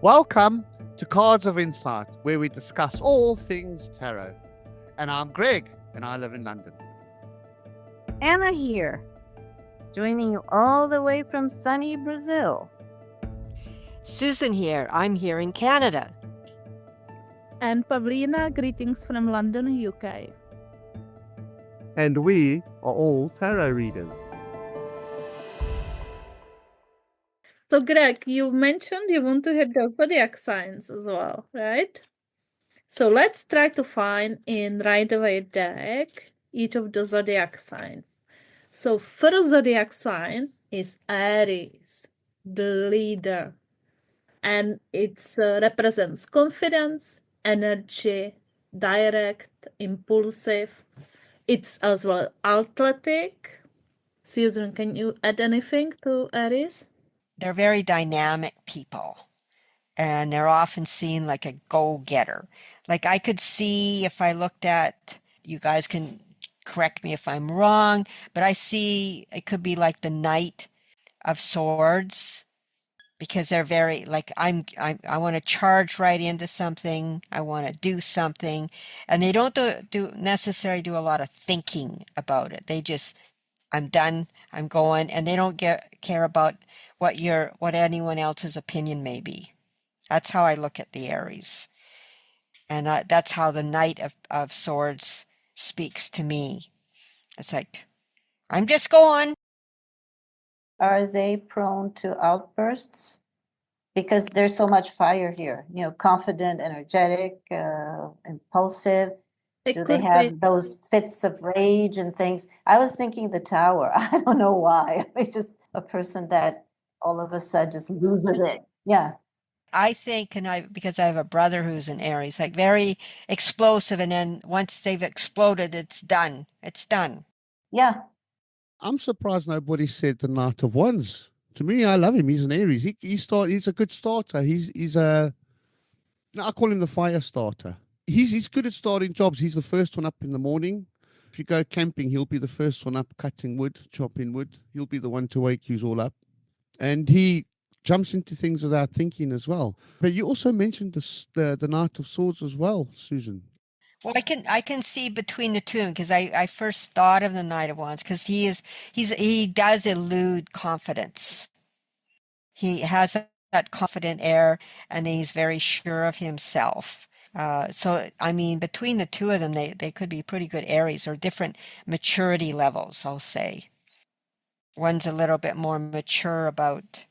Welcome to Cards of Insight, where we discuss all things tarot. And I'm Greg, and I live in London. Anna here, joining you all the way from sunny Brazil. Susan here. I'm here in Canada. And Pavlina, greetings from London, UK. And we are all tarot readers. So, Greg, you mentioned you want to hit the zodiac signs as well, right? So let's try to find in Rider-Waite deck each of the zodiac signs. So first zodiac sign is Aries, the leader. And it represents confidence, energy, direct, impulsive. It's as well athletic. Susan, can you add anything to Aries? They're very dynamic people, and they're often seen like a go-getter. Like I could see if I looked at, you guys can correct me if I'm wrong, but I see it could be like the Knight of Swords, because they're very like I want to charge right into something. I want to do something, and they don't necessarily do a lot of thinking about it. They just, I'm done, I'm going, and they don't care about what anyone else's opinion may be. That's how I look at the Aries, and that's how the Knight of Swords speaks to me. It's like, I'm just going. Are they prone to outbursts? Because there's so much fire here, confident, energetic, impulsive. Do they have those fits of rage and things? I was thinking the Tower. I don't know why. It's just a person that all of a sudden just loses it. Yeah. I think, because I have a brother who's an Aries, like very explosive, and then once they've exploded, it's done. It's done. Yeah. I'm surprised nobody said the Knight of Wands. To me, I love him. He's an Aries. He's a good starter. I call him the fire starter. He's good at starting jobs. He's the first one up in the morning. If you go camping, he'll be the first one up cutting wood, chopping wood. He'll be the one to wake you all up. And he jumps into things without thinking as well. But you also mentioned the Knight of Swords as well, Susan. Well, I can see between the two of them, because I first thought of the Knight of Wands because he does elude confidence. He has that confident air, and he's very sure of himself. So, I mean, between the two of them, they could be pretty good Aries, or different maturity levels, I'll say. One's a little bit more mature about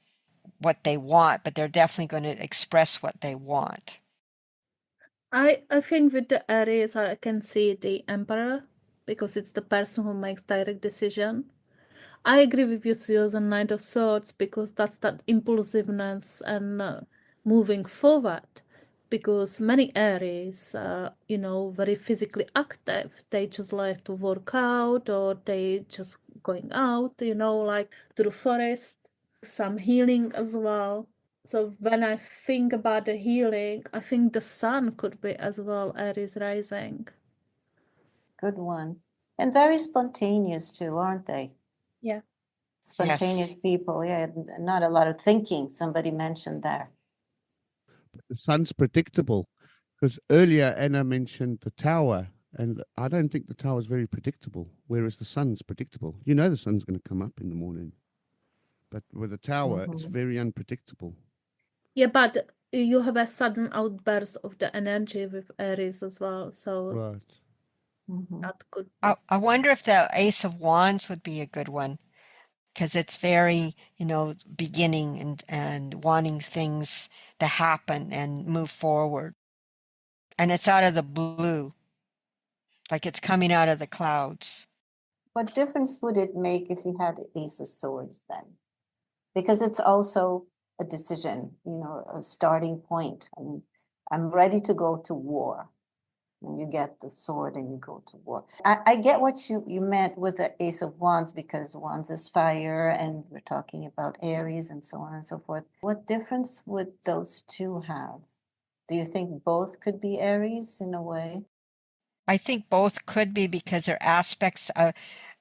what they want, but they're definitely going to express what they want. I think with the Aries, I can see the Emperor, because it's the person who makes direct decision. I agree with you, Susan, Knight of Swords, because that's that impulsiveness and moving forward. Because many Aries, very physically active. They just like to work out, or they just going out, like to the forest. Some healing as well. So when I think about the healing, I think the sun could be as well Aries rising. Good one. And very spontaneous too, aren't they? Yeah. Spontaneous people, yeah. Not a lot of thinking. Somebody mentioned that. The sun's predictable, because earlier Anna mentioned the Tower, and I don't think the Tower is very predictable, whereas the sun's predictable. You know the sun's going to come up in the morning. But with the Tower, it's very unpredictable. Yeah, but you have a sudden outburst of the energy with Aries as well. So right. That could be. I wonder if the Ace of Wands would be a good one, because it's very, beginning and wanting things to happen and move forward. And it's out of the blue, like it's coming out of the clouds. What difference would it make if you had Ace of Swords then? Because it's also a decision, a starting point. I mean, I'm ready to go to war. And you get the sword and you go to war. I get what you meant with the Ace of Wands, because Wands is fire, and we're talking about Aries and so on and so forth. What difference would those two have? Do you think both could be Aries in a way? I think both could be, because they're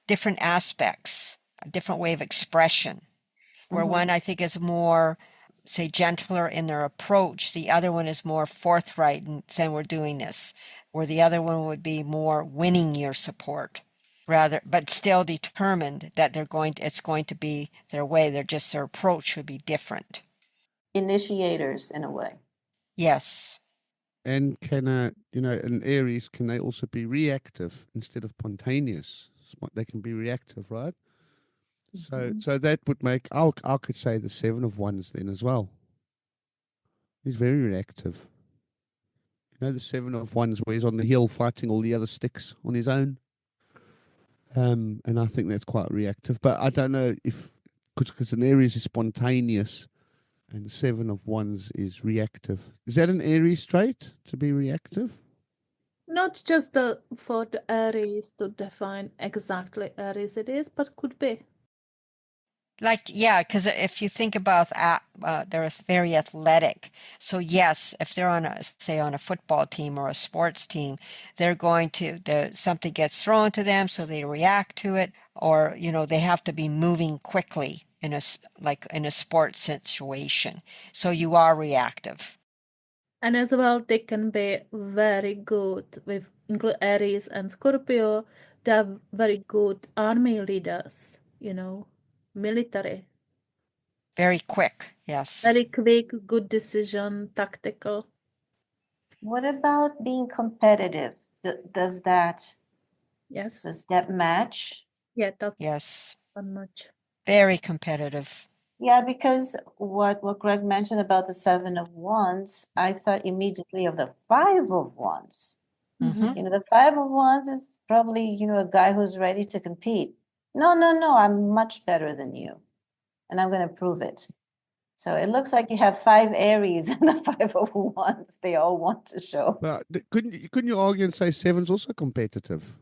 different aspects, a different way of expression. Where one, I think, is more say, gentler in their approach. The other one is more forthright and saying we're doing this, where the other one would be more winning your support, rather, but still determined that it's going to be their way. Their approach would be different. Initiators in a way. Yes. And can an Aries, can they also be reactive instead of spontaneous? They can be reactive, right? So that would make I could say the Seven of Wands then as well. He's very reactive. The Seven of Wands where he's on the hill fighting all the other sticks on his own. And I think that's quite reactive. But I don't know if because an Aries is spontaneous and the Seven of Wands is reactive. Is that an Aries trait to be reactive? Not just for the Aries to define exactly Aries it is, but could be. Like, yeah, because if you think about they're very athletic. So yes, if they're on a football team or a sports team, they're going to, something gets thrown to them, so they react to it, or, they have to be moving quickly in a sports situation. So you are reactive. And as well, they can be very good with include Aries and Scorpio. They are very good army leaders, military. Very quick, yes. Very quick, good decision, tactical. What about being competitive? Does that Yes. match? Yeah, that's Yes. not much. Very competitive. Yeah, because what Greg mentioned about the Seven of Wands, I thought immediately of the Five of Wands. Mm-hmm. The Five of Wands is probably, a guy who's ready to compete. No, I'm much better than you, and I'm going to prove it. So it looks like you have 5 Aries and the Five of Wands. They all want to show. But couldn't you argue and say Seven's also competitive?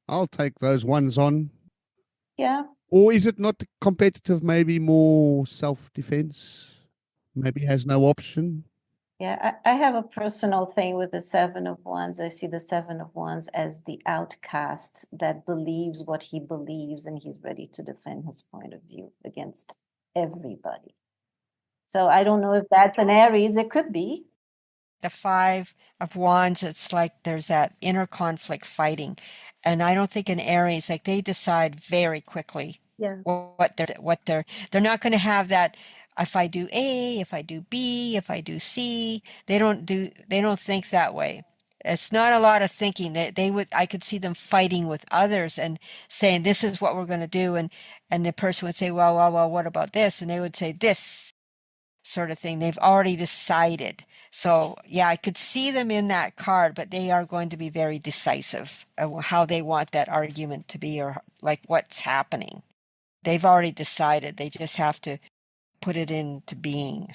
I'll take those ones on. Yeah. Or is it not competitive, maybe more self-defense? Maybe has no option? Yeah, I have a personal thing with the Seven of Wands. I see the Seven of Wands as the outcast that believes what he believes and he's ready to defend his point of view against everybody. So I don't know if that's an Aries. It could be. The Five of Wands, it's like there's that inner conflict fighting. And I don't think in Aries, like they decide very quickly Yeah. they're not going to have that. If I do A, if I do B, if I do C, they don't think that way. It's not a lot of thinking. I could see them fighting with others and saying, this is what we're going to do. And the person would say, well, what about this? And they would say this sort of thing. They've already decided. So yeah, I could see them in that card, but they are going to be very decisive of how they want that argument to be, or like what's happening. They've already decided. They just have to put it into being.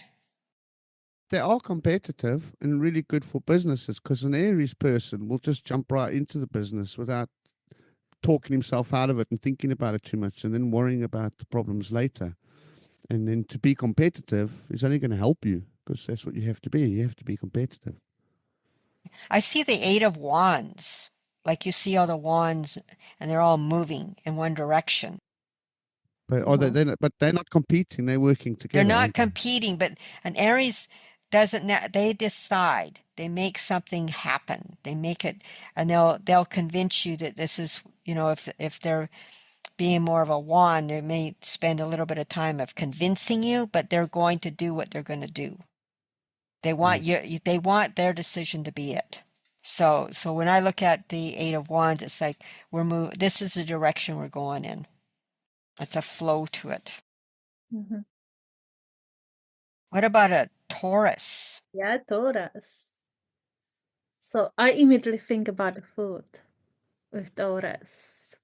They are competitive and really good for businesses because an Aries person will just jump right into the business without talking himself out of it and thinking about it too much and then worrying about the problems later. And then to be competitive is only going to help you because that's what you have to be. You have to be competitive. I see the Eight of Wands. Like you see all the wands and they're all moving in one direction. But they're not competing. They're working together. They're not competing, but an Aries they decide. They make something happen. They make it, and they'll convince you that this is, if they're being more of a wand, they may spend a little bit of time of convincing you, but they're going to do what they're going to do. They want they want their decision to be it. So when I look at the Eight of Wands, it's like this is the direction we're going in. It's a flow to it. Mm-hmm. What about a Taurus? Yeah, Taurus. So I immediately think about the food with Taurus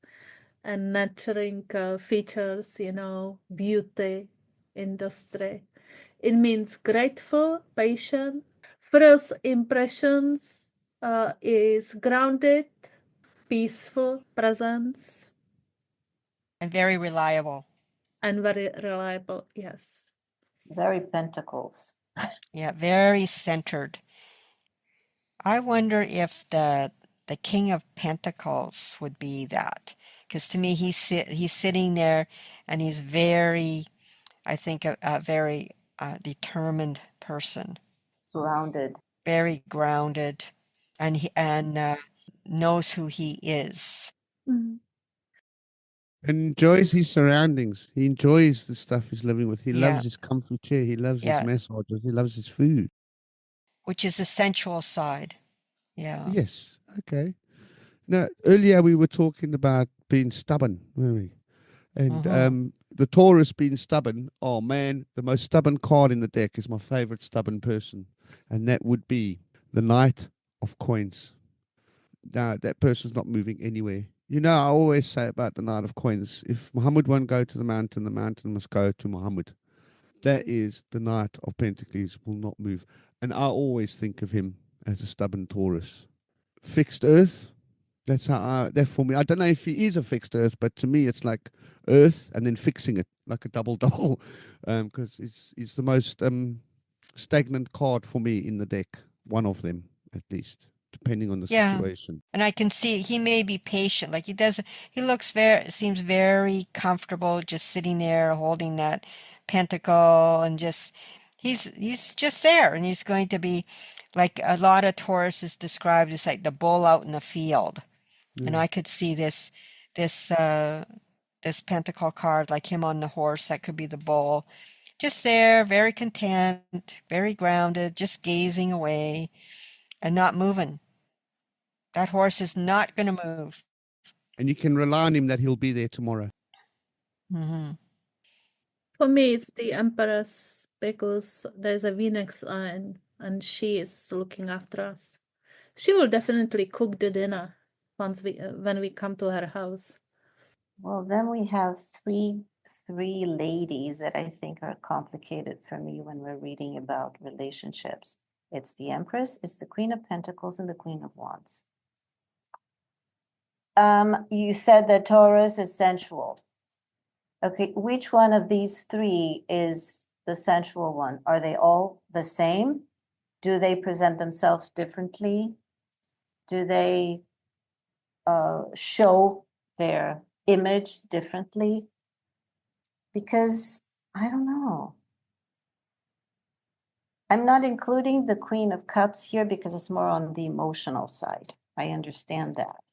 and nurturing features, beauty, industry. It means grateful, patient. First impressions is grounded, peaceful presence. And very reliable. And very reliable, yes. Very Pentacles. Yeah, very centered. I wonder if the King of Pentacles would be that, because to me he's sitting there and he's very, I think, very determined person, Grounded. very grounded, and knows who he is. Mm. And enjoys his surroundings. He enjoys the stuff he's living with. He Yeah. loves his comfy chair. He loves his Yeah. massages. He loves his food. Which is the sensual side. Yeah. Yes. Okay. Now, earlier we were talking about being stubborn, weren't we? And Mhm. the Taurus being stubborn. Oh man, the most stubborn card in the deck is my favorite stubborn person, and that would be the Knight of Coins. Now that person's not moving anywhere. You know, I always say about the Knight of Coins: if Muhammad won't go to the mountain must go to Muhammad. That is the Knight of Pentacles will not move, and I always think of him as a stubborn Taurus. Fixed Earth. That's how that for me. I don't know if he is a fixed Earth, but to me, it's like Earth and then fixing it like a double double, because it's the most stagnant card for me in the deck. One of them, at least, depending on the Yeah. situation. And I can see he may be patient. Like he seems very comfortable just sitting there holding that pentacle and just, he's just there, and he's going to be like a lot of Taurus is described as like the bull out in the field. And Yeah. I could see this pentacle card, like him on the horse, that could be the bull. Just there, very content, very grounded, just gazing away and not moving. That horse is not going to move. And you can rely on him that he'll be there tomorrow. Mm-hmm. For me, it's the Empress because there's a Venus sign and she is looking after us. She will definitely cook the dinner when we come to her house. Well, then we have three ladies that I think are complicated for me when we're reading about relationships. It's the Empress, it's the Queen of Pentacles, and the Queen of Wands. You said that Taurus is sensual. Okay, which one of these three is the sensual one? Are they all the same? Do they present themselves differently? Do they show their image differently? Because I don't know. I'm not including the Queen of Cups here because it's more on the emotional side. I understand that.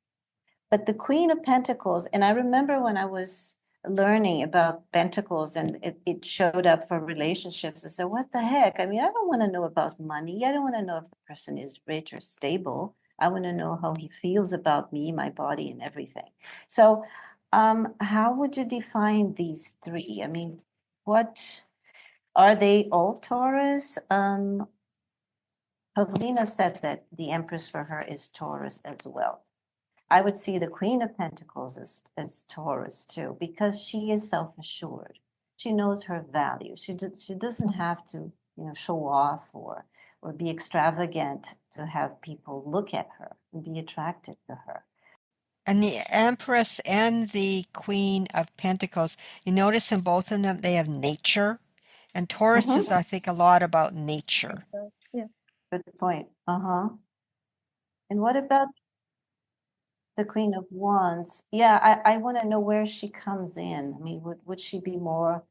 But the Queen of Pentacles, and I remember when I was learning about Pentacles and it showed up for relationships, I said, what the heck? I mean, I don't want to know about money. I don't want to know if the person is rich or stable. I want to know how he feels about me, my body, and everything. So how would you define these three? I mean, what are they all Taurus? Pavlina said that the Empress for her is Taurus as well. I would see the Queen of Pentacles as Taurus too, because she is self-assured. She knows her value. She doesn't have to, show off or be extravagant to have people look at her and be attracted to her. And the Empress and the Queen of Pentacles, you notice in both of them, they have nature. And Taurus is, I think, a lot about nature. Yeah. Good point. And what about the Queen of Wands? Yeah, I want to know where she comes in. I mean, would she be more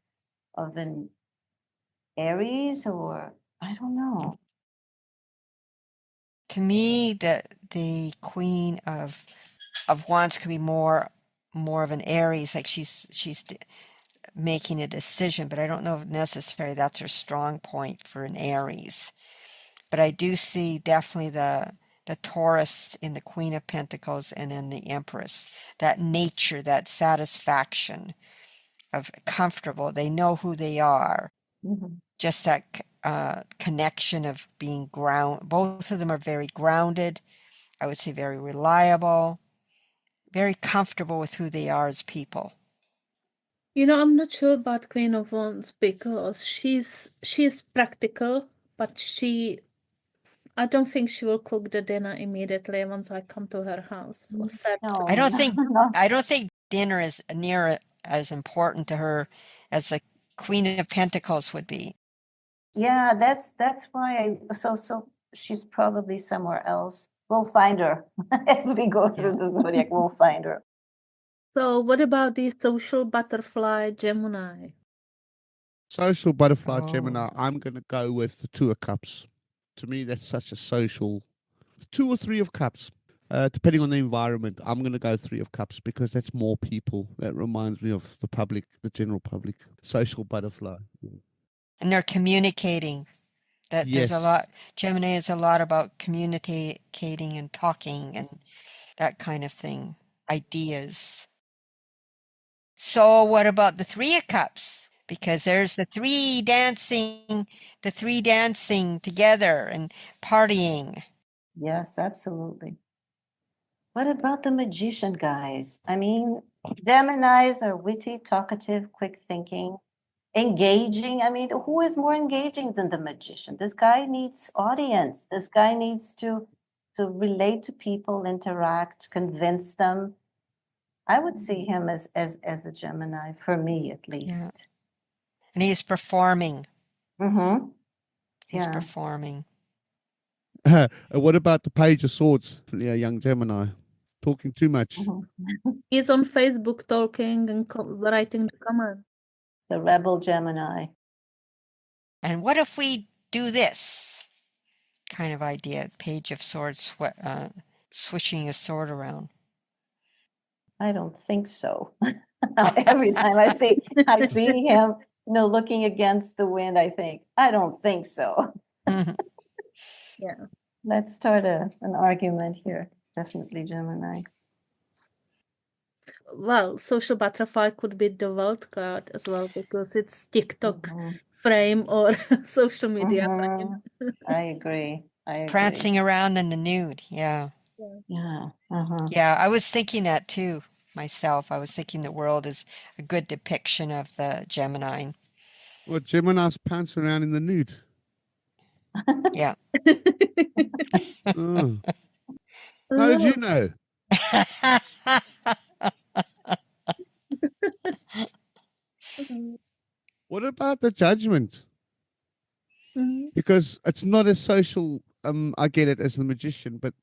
of an Aries or I don't know. To me, the Queen of Wands could be more of an Aries, like she's making a decision, but I don't know if necessarily that's her strong point for an Aries. But I do see definitely the Taurus in the Queen of Pentacles and in the Empress, that nature, that satisfaction of comfortable. They know who they are. Mhm. Just that connection of being both of them are very grounded. I would say very reliable, very comfortable with who they are as people. I'm not sure about Queen of Wands because she's practical, but I don't think she will cook the dinner immediately once I come to her house or serve No, I don't think no. dinner is near as important to her as the Queen of Pentacles would be. Yeah, that's why so she's probably somewhere else. We'll find her as we go through the zodiac. We'll find her. So what about the social butterfly Gemini? Social butterfly Oh. Gemini, I'm going to go with the Two of Cups. To me, that's such a social. Two or Three of Cups, depending on the environment. I'm going to go Three of Cups because that's more people. That reminds me of the public, the general public. Social butterfly. And they're communicating. That there's a Yes. lot. Gemini is a lot about communicating and talking and that kind of thing. Ideas. So what about the Three of Cups? Because there's the three dancing together and partying. Yes, absolutely. What about the magician, guys? I mean, Geminis are witty, talkative, quick thinking, engaging. I mean, who is more engaging than the magician? This guy needs audience. This guy needs to relate to people, interact, convince them. I would see him as a Gemini, for me at least. And he's performing. Mm-hmm. He's Yeah. performing. What about the Page of Swords? Yeah, young Gemini. Talking too much. He's on Facebook talking and writing the comment. The rebel Gemini. And what if we do this kind of idea? Page of Swords, swishing a sword around. I don't think so. Every time I see him, looking against the wind, I think, I don't think so. Yeah. Let's start an argument here. Definitely Gemini. Well, social butterfly could be the world card as well because it's TikTok Mhm. frame or social media frame. I agree. Prancing around in the nude. Yeah. Yeah. Uh-huh. Yeah, I was thinking that too myself. I was thinking the world is a good depiction of the Gemini. Well, Gemini's pants around in the nude. Yeah. Oh. How did you know? What about the Judgment? Mhm. Because it's not as social. I get it as the magician, but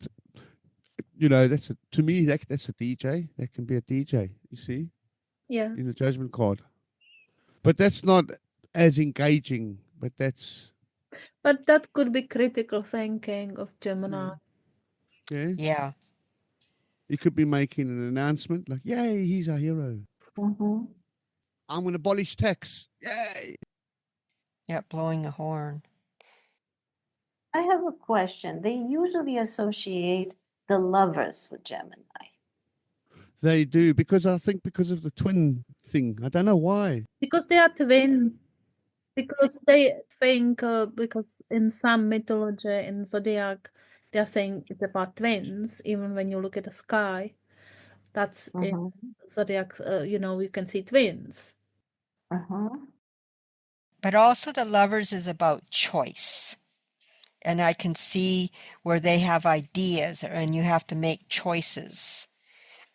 to me that's a DJ. That can be a DJ. You see, Yeah. in the Judgment card, but that's not as engaging. But that could be critical thinking of Gemini. yeah. Yeah. He could be making an announcement like, "Yay, he's our hero. Mhm. I'm going to abolish tax. Yay!" Yeah, blowing a horn. I have a question. They usually associate the lovers with Gemini. They do because I think because of the twin thing. I don't know why. Because they are twins. Because they think, because in some mythology, in Zodiac, they are saying it's about twins, even when you look at the sky. That's in Mhm. Zodiac, you can see twins. Uh-huh. But also the Lovers is about choice. And I can see where they have ideas and you have to make choices.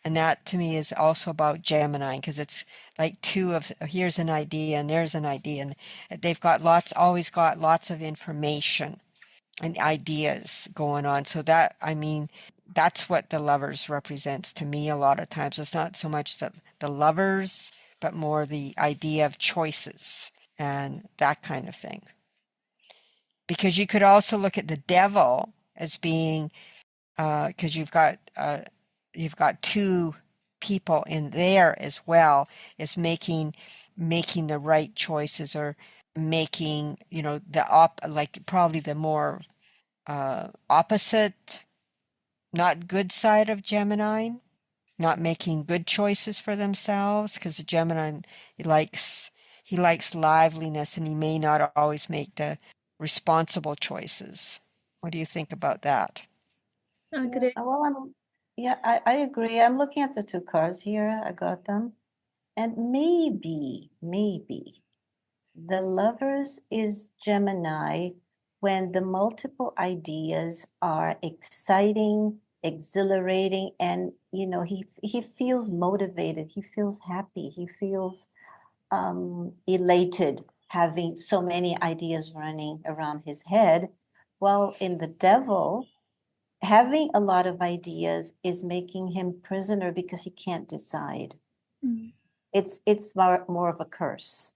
And that to me is also about Gemini because it's like here's an idea and there's an idea. And they've always got lots of information and ideas going on. So that's what the Lovers represents to me a lot of times. It's not so much the lovers, but more the idea of choices and that kind of thing. Because you could also look at the devil as being, because you've got two people in there as well, is making the right choices or making probably the more opposite, not good side of Gemini, not making good choices for themselves, because the Gemini he likes liveliness and he may not always make the responsible choices. What do you think about that? I agree. Well, I agree. I'm looking at the two cards here. I got them. And maybe the lovers is Gemini when the multiple ideas are exciting, exhilarating, and he feels motivated, he feels happy, he feels elated having so many ideas running around his head. While in the devil, having a lot of ideas is making him prisoner because he can't decide. Mm. It's more of a curse.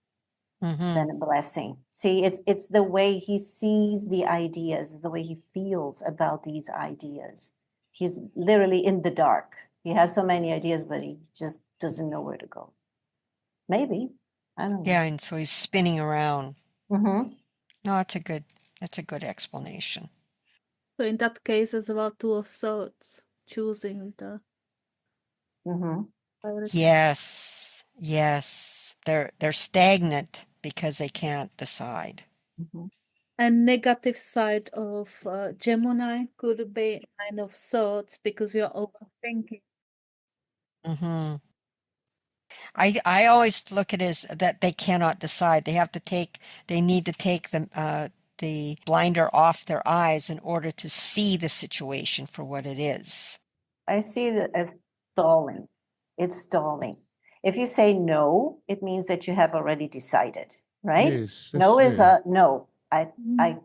Mm-hmm. than a blessing. See, it's the way he sees the ideas, it's the way he feels about these ideas. He's literally in the dark. He has so many ideas, but he just doesn't know where to go. Maybe. I don't know. Yeah, and so he's spinning around. Mm-hmm. No, that's a good explanation. So in that case as well, Two of Swords, choosing the Mm-hmm. priority. Yes, yes. They're stagnant because they can't decide. Mm-hmm. And negative side of Gemini could be Nine of Swords because you're overthinking. Mm-hmm. I always look at it as that they cannot decide. They need to take the blinder off their eyes in order to see the situation for what it is. I see that as stalling. It's stalling. If you say no, it means that you have already decided, right? Yes. No that's- is yeah. a no. I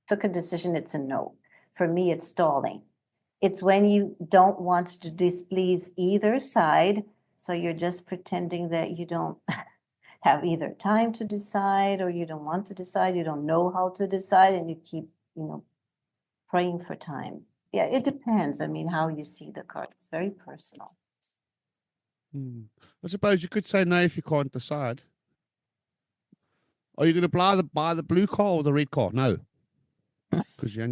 took a decision, it's a no. For me, it's stalling. It's when you don't want to displease either side, so you're just pretending that you don't have either time to decide or you don't want to decide, you don't know how to decide, and you keep, praying for time. Yeah, it depends. I mean, how you see the card. It's very personal. I suppose you could say no if you can't decide. Are you going to buy the blue car or the red car? No, because you're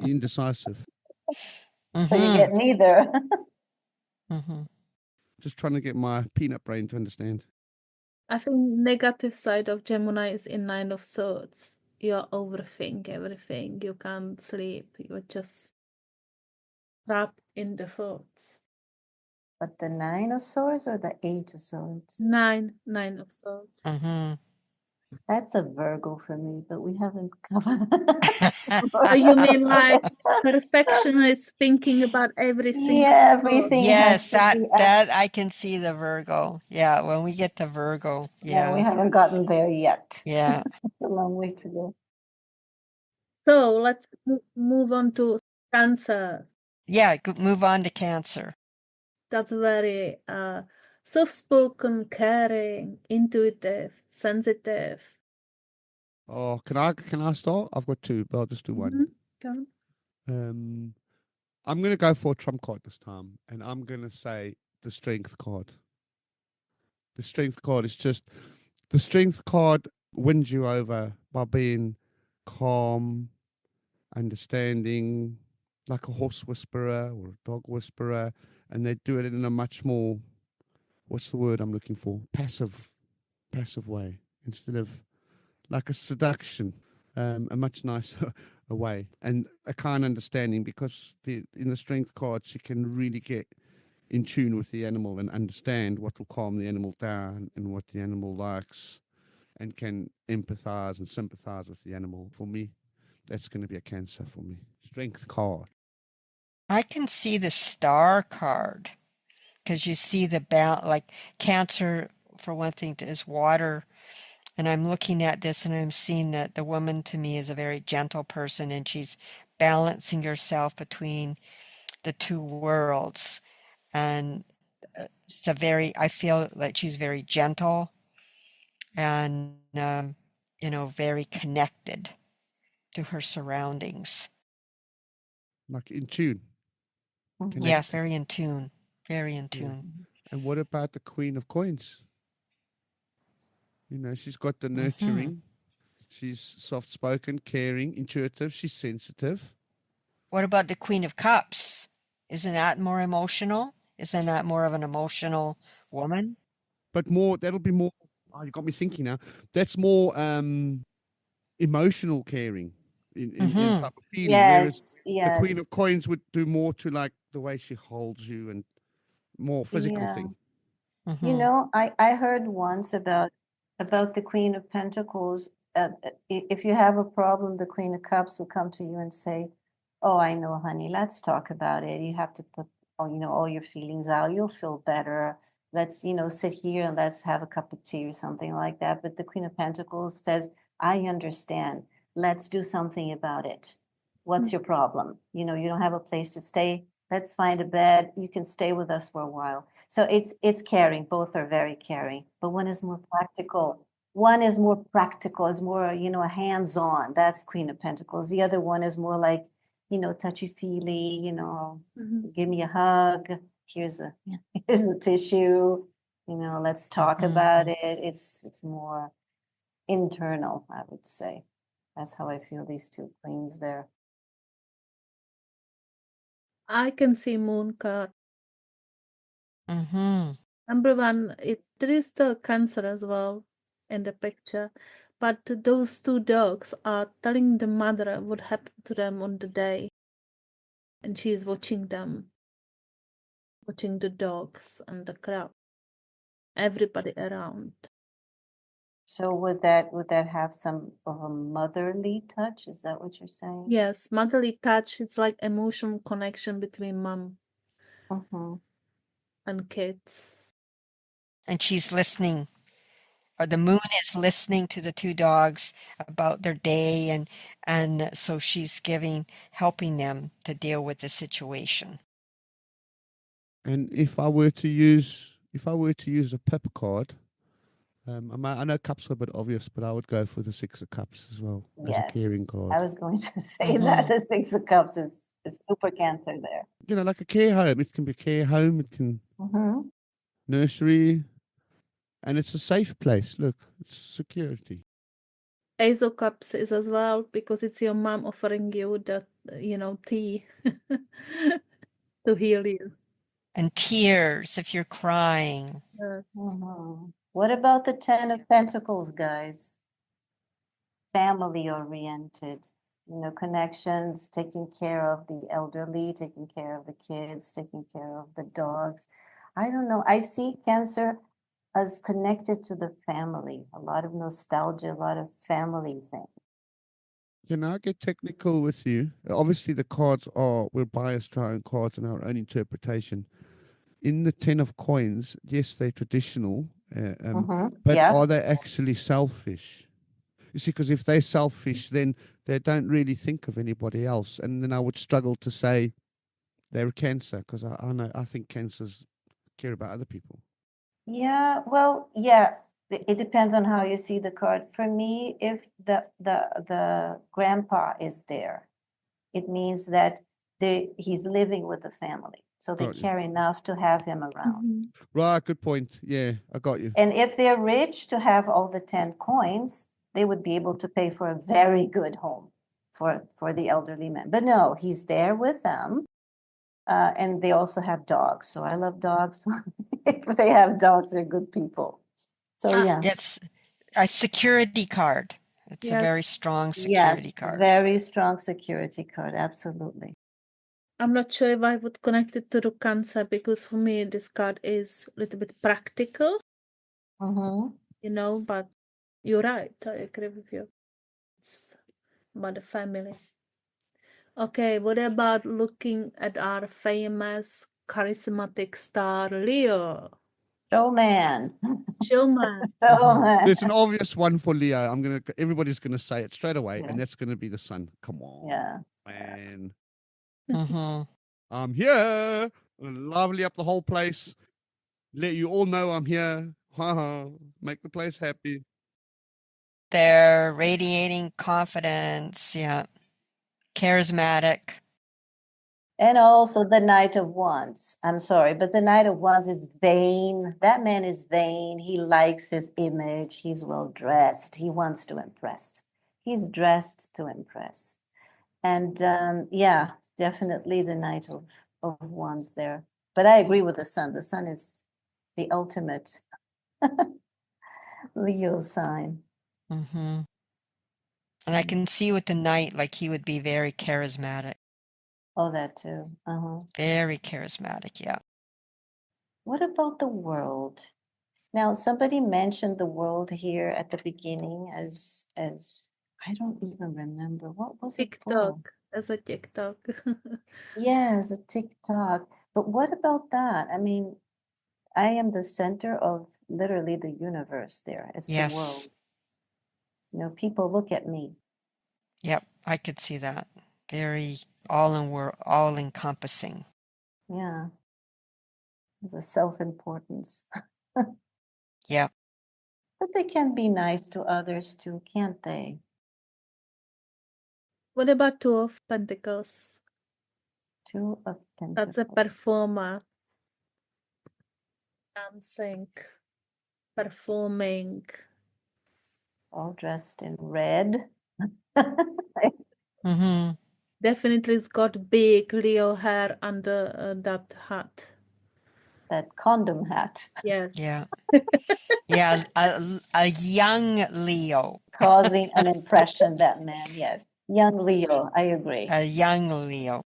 indecisive. So you get neither. Mm-hmm. Just trying to get my peanut brain to understand. I think negative side of Gemini is in Nine of Swords. You overthink everything. You can't sleep. You're just trapped in the thoughts. But the 9 of Swords or the 8 of Swords? Nine of Swords. Mm-hmm. That's a Virgo for me, but we haven't covered. Oh, you mean like perfectionist thinking about every single Yeah, thought? everything Yes, has to be that I can see the Virgo. Yeah, when we get to Virgo. Yeah, we Yeah. haven't gotten there yet. Yeah. A long way to go. So let's move on to Cancer. Yeah, move on to Cancer. That's very soft-spoken, caring, intuitive, sensitive. Oh, can I start? I've got two, but I'll just do one. Okay. I'm going to go for a trump card this time, and I'm going to say the Strength card. The Strength card is just the Strength card wins you over by being calm, understanding, like a horse whisperer or a dog whisperer, and they do it in a much more, what's the word I'm looking for? Passive way, instead of like a seduction, a much nicer way, and a kind understanding, because in the Strength cards you can really get in tune with the animal and understand what will calm the animal down and what the animal likes, and can empathize and sympathize with the animal. For me, that's going to be a Cancer for me. Strength card. I can see the Star card because you see like Cancer, for one thing, is water. And I'm looking at this and I'm seeing that the woman to me is a very gentle person, and she's balancing herself between the two worlds. And I feel like she's very gentle and, very connected to her surroundings. Like in tune. Mhm. Yes, Connected. very in tune. Very in tune. And what about the Queen of Coins? She's got the nurturing. She's soft-spoken, caring, intuitive. She's sensitive. What about the Queen of Cups? Isn't that more emotional? Isn't that more of an emotional woman? But that'll be more, oh, you got me thinking now. That's more emotional caring in type of feeling. Whereas Yes, the Queen yes. of Coins would do more to like the way she holds you and more physical Yeah. thing. I heard once about the Queen of Pentacles. If you have a problem, the Queen of Cups will come to you and say, "Oh, I know, honey. Let's talk about it. You have to put, all your feelings out. You'll feel better. Let's, sit here and let's have a cup of tea or something like that." But the Queen of Pentacles says, "I understand. Let's do something about it. What's your problem? You don't have a place to stay. Let's find a bed. You can stay with us for a while." So it's caring. Both are very caring, but one is more practical. one is more practical, is more, you know, hands-on. That's Queen of Pentacles. The other one is more like, you know, touchy-feely, you know, give me a hug. Here's a here's a tissue. You know, let's talk about it. It's more internal, I would say. That's how I feel these two queens there. I can see moon card. Mm-hmm. Number one, there is the Cancer as well in the picture, but those two dogs are telling the mother what happened to them on the day, and she is watching them, watching the dogs and the crowd, everybody around. So would that have some of a motherly touch? Is that what you're saying? Yes, motherly touch is like emotional connection between mom and kids. And she's listening, or the moon is listening to the two dogs about their day, and so she's helping them to deal with the situation. And if I were to use a pep card, I know cups are a bit obvious, but I would go for the Six of Cups as well as a caring Yes, card. I was going to say that the Six of Cups is super Cancer there. You know, like a care home. It can be a care home. It can nursery, and it's a safe place. Look, it's security. Ace of Cups is as well because it's your mom offering you the, tea to heal you. And tears if you're crying. Yes. What about the Ten of Pentacles, guys? Family oriented, you know, connections, taking care of the elderly, taking care of the kids, taking care of the dogs. I don't know. I see Cancer as connected to the family, a lot of nostalgia, a lot of family thing. Can I get technical with you? Obviously, we're biased to our own cards and our own interpretation. In the Ten of Coins, yes, they're traditional, but Yeah. are they actually selfish? You see, because if they're selfish, then they don't really think of anybody else, and then I would struggle to say they're Cancer because I think Cancers care about other people. Yeah, well, yeah, it depends on how you see the card. For me, if the grandpa is there, it means that he's living with the family, so they Got you. care enough to have him around. Right, good point. Yeah, I got you. And if they're rich to have all the 10 coins, they would be able to pay for a very good home for the elderly man. But no, he's there with them. And they also have dogs. So I love dogs. If they have dogs, they're good people. So yeah. It's a security card. It's a Yes. very strong security card. Very strong security card. Absolutely. I'm not sure if I would connect it to the Cancer because for me this card is a little bit practical, but you're right. I agree with you. It's about the family. Okay, what about looking at our famous charismatic star Leo? Showman. Showman. Showman. There's an obvious one for Leo. Everybody's gonna say it straight away, Yeah. and that's gonna be the sun. Come on, Yeah. man. Mm-hmm. I'm here. Lively up the whole place. Let you all know I'm here. Make the place happy. They're radiating confidence. Yeah. Charismatic. And also the Knight of Wands. I'm sorry, but the Knight of Wands is vain. That man is vain. He likes his image. He's well dressed. He wants to impress. He's dressed to impress. And yeah, definitely the Knight of Wands there. But I agree with the Sun. The Sun is the ultimate Leo sign. Mm-hmm. And I can see with the knight, like he would be very charismatic. Oh, that too. Very charismatic, yeah. What about the World? Now, somebody mentioned the World here at the beginning as I don't even remember. What was it for? TikTok. As a TikTok. Yes, a TikTok. But what about that? I mean, I am the center of literally the universe there. It's the world. Yes. People look at me. Yep, I could see that. Very all encompassing. Yeah. There's a self-importance. Yep. But they can be nice to others too, can't they? What about Two of Pentacles? Two of That's a Pentacles. performer. Dancing, performing. All dressed in red. Mm-hmm. Definitely it's got big Leo hair under that hat. That condom hat. Yes. Yeah. Yeah. A young Leo. Causing an impression, that man, yes. Young Leo, I agree. A young Leo.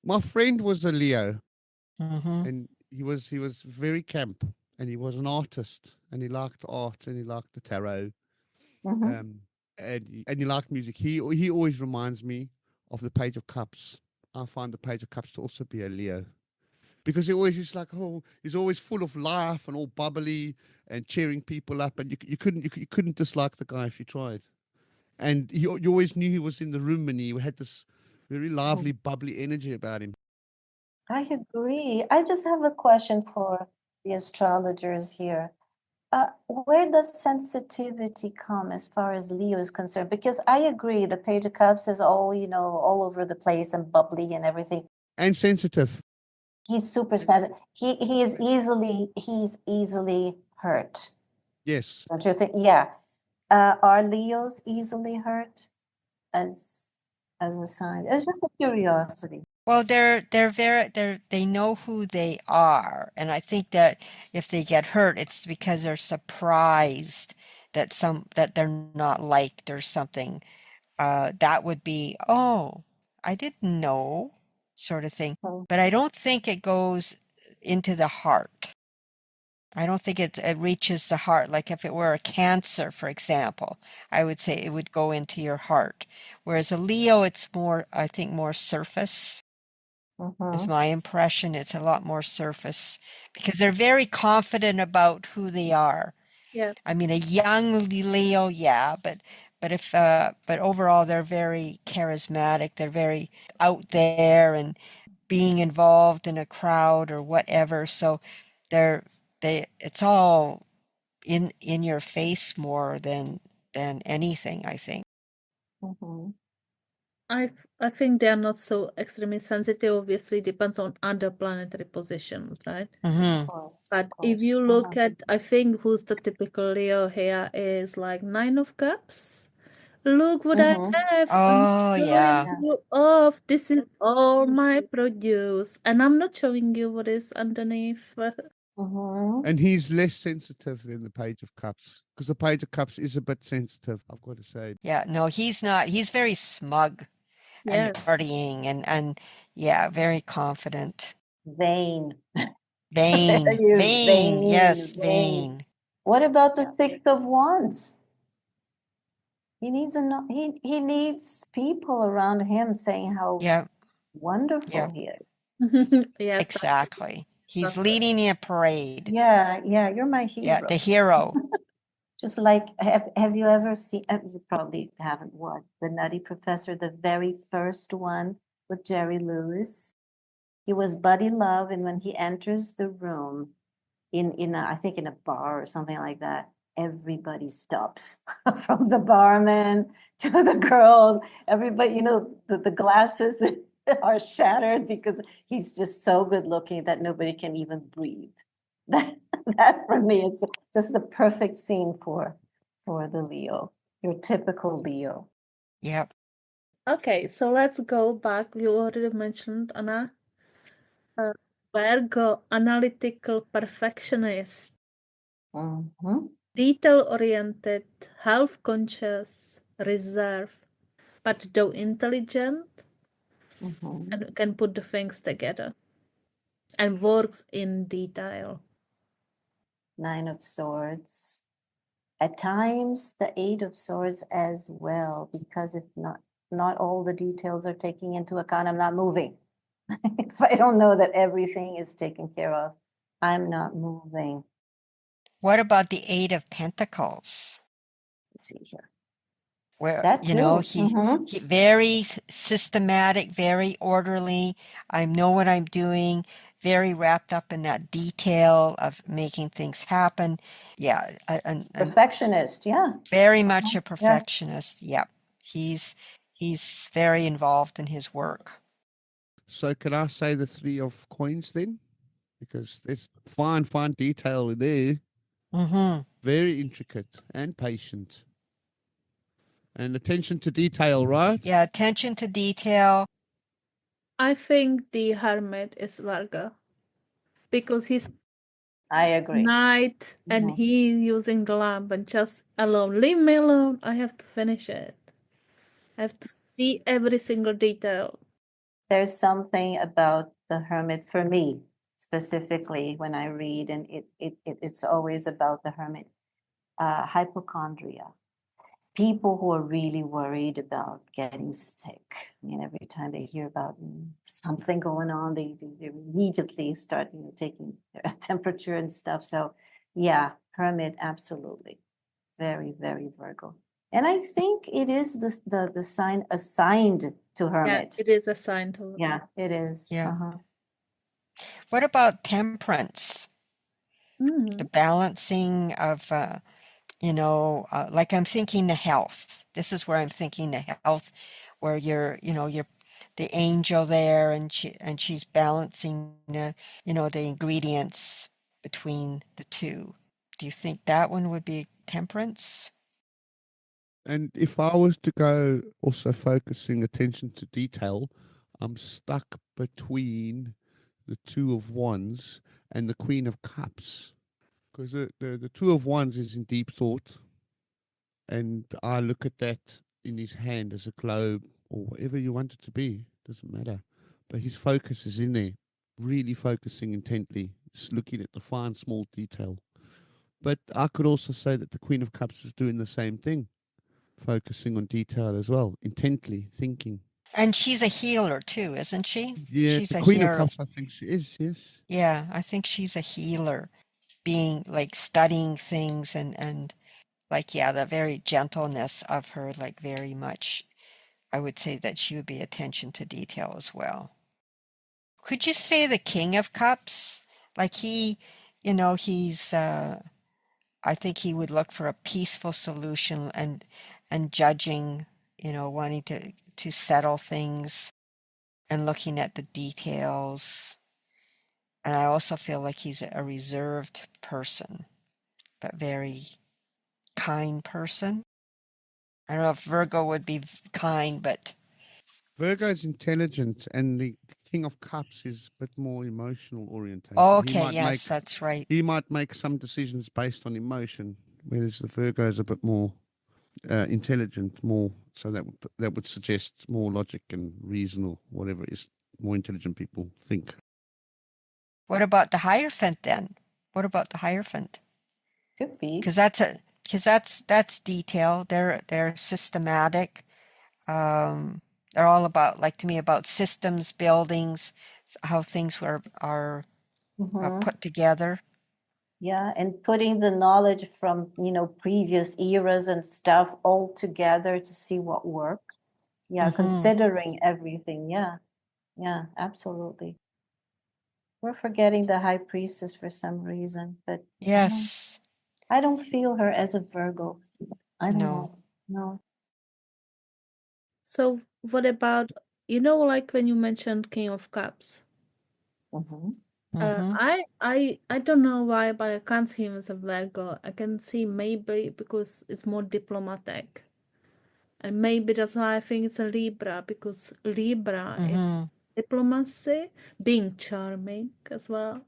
My friend was a Leo, Mm-hmm. and he was very camp, and he was an artist, and he liked art, and he liked the tarot, Mhm. and he liked music. He always reminds me of the Page of Cups. I find the Page of Cups to also be a Leo, because he always is like, oh, he's always full of life and all bubbly and cheering people up, and you couldn't dislike the guy if you tried. And you always knew he was in the room, and he had this very lively, bubbly energy about him. I agree. I just have a question for the astrologers here. Where does sensitivity come as far as Leo is concerned? Because I agree, the Page of Cups is all over the place and bubbly and everything. And sensitive. He's super sensitive. He's easily hurt. Yes. Don't you think? Yeah. Are Leos easily hurt as a sign? It's just a curiosity. Well, they know who they are, and I think that if they get hurt, it's because they're surprised that they're not liked or something. That would be, oh, I didn't know, sort of thing. Mhm. But I don't think it goes into the heart. I don't think it reaches the heart. Like if it were a Cancer, for example, I would say it would go into your heart. Whereas a Leo, it's more, I think, more surface. Is Mhm. my impression. It's a lot more surface because they're very confident about who they are. Yeah. I mean, a young Leo, yeah, but overall they're very charismatic. They're very out there and being involved in a crowd or whatever. So it's all in your face more than anything, I think. Mhm. I think they are not so extremely sensitive. Obviously, depends on other planetary positions, right? Mm-hmm. Of course, But of if course. you look at, I think who's the typical Leo here is like Nine of Cups. Look what I Mhm. have. I'm Oh, showing yeah. you off. This is all my produce, and I'm not showing you what is underneath. Mhm. And he's less sensitive than the Page of Cups, because the Page of Cups is a bit sensitive, I've got to say. Yeah, no, he's not. He's very smug Yeah. and partying and yeah, very confident. Vain. Vain, Use vain, yes, vain. vain. What about the Six of Wands? He needs he needs people around him saying how Yeah, wonderful yeah, he is. Yes. exactly. He's that's- leading a parade. Yeah, you're my Yeah, hero. the hero. Just like have you ever seen? You probably haven't. What, The Nutty Professor, the very first one with Jerry Lewis? He was Buddy Love, and when he enters the room in I think in a bar or something like that, everybody stops from the barman to the girls. Everybody, the glasses are shattered because he's just so good looking that nobody can even breathe. That for me, it's just the perfect scene for the Leo, your typical Leo. Yep. Okay, so let's go back. You already mentioned Anna. Virgo, analytical perfectionist, Mhm. detail-oriented, health-conscious, reserved, but though intelligent, Mhm. and can put the things together and works in detail. Nine of Swords. At times, the Eight of Swords as well, because if not all the details are taken into account, I'm not moving. If I don't know that everything is taken care of, I'm not moving. What about the Eight of Pentacles? Let's see here. Where, That too. he very systematic, very orderly. I know what I'm doing. very wrapped up in that detail of making things happen. Yeah, and Perfectionist, yeah. very much a Yeah. perfectionist. Yep. He's very involved in his work. So can I say the three of coins then? Because there's fine detail in there. Mm-hmm. Very intricate and patient. And attention to detail, right? Yeah, attention to detail. I think the Hermit is Virgo because he's I agree. night and Mhm. he's using the lamp and just alone. Leave me alone. I have to finish it. I have to see every single detail. There's something about the hermit for me specifically when I read, and it's always about the hermit. Hypochondria. People who are really worried about getting sick. I mean, every time they hear about something going on, they immediately start, taking their temperature and stuff. So, yeah, hermit, absolutely, very, very Virgo. And I think it is the sign assigned to Yeah, hermit. it is a sign to Yeah, it is. Yeah. Uh-huh. What about temperance? The balancing of, like I'm thinking the health. This is where I'm thinking the health, where you're the angel there, and she's balancing the ingredients between the two. Do you think that one would be temperance? And if I was to go also focusing attention to detail, I'm stuck between the Two of Wands and the Queen of Cups. Because the Two of Wands is in deep thought. And I look at that in his hand as a globe or whatever you want it to be. Doesn't matter. But his focus is in there, really focusing intently, just looking at the fine, small detail. But I could also say that the Queen of Cups is doing the same thing, focusing on detail as well, intently thinking. And she's a healer too, isn't she? Yeah, She's the a Queen of healer. Cups, I think she is, yes. Yeah, I think she's a healer, being like studying things and like, yeah, the very gentleness of her, like very much, I would say that she would be attention to detail as well. Could you say the King of Cups? Like he's, I think he would look for a peaceful solution and judging, wanting to settle things and looking at the details. And I also feel like he's a reserved person, but very kind person. I don't know if Virgo would be kind, but Virgo is intelligent, and the King of Cups is a bit more emotional orientated. okay, yes, that's right. He might make some decisions based on emotion, whereas the Virgo is a bit more intelligent, more so that would suggest more logic and reason or whatever it is more intelligent people think. What about the Hierophant then? What about the Hierophant? Could be. Because that's detail. They're systematic. They're all about, like to me, about systems, buildings, how things are Mhm. put together. Yeah, and putting the knowledge from, previous eras and stuff all together to see what works. Yeah, Mhm. considering everything. Yeah, yeah, absolutely. We're forgetting the high priestess for some reason, but Yes. I don't feel her as a Virgo. I don't No. know. No. So what about, like when you mentioned King of Cups? Mhm. Mhm. I don't know why, but I can't see him as a Virgo. I can see maybe because it's more diplomatic. And maybe that's why I think it's a Libra, because Libra is Mhm. diplomacy, being charming as well,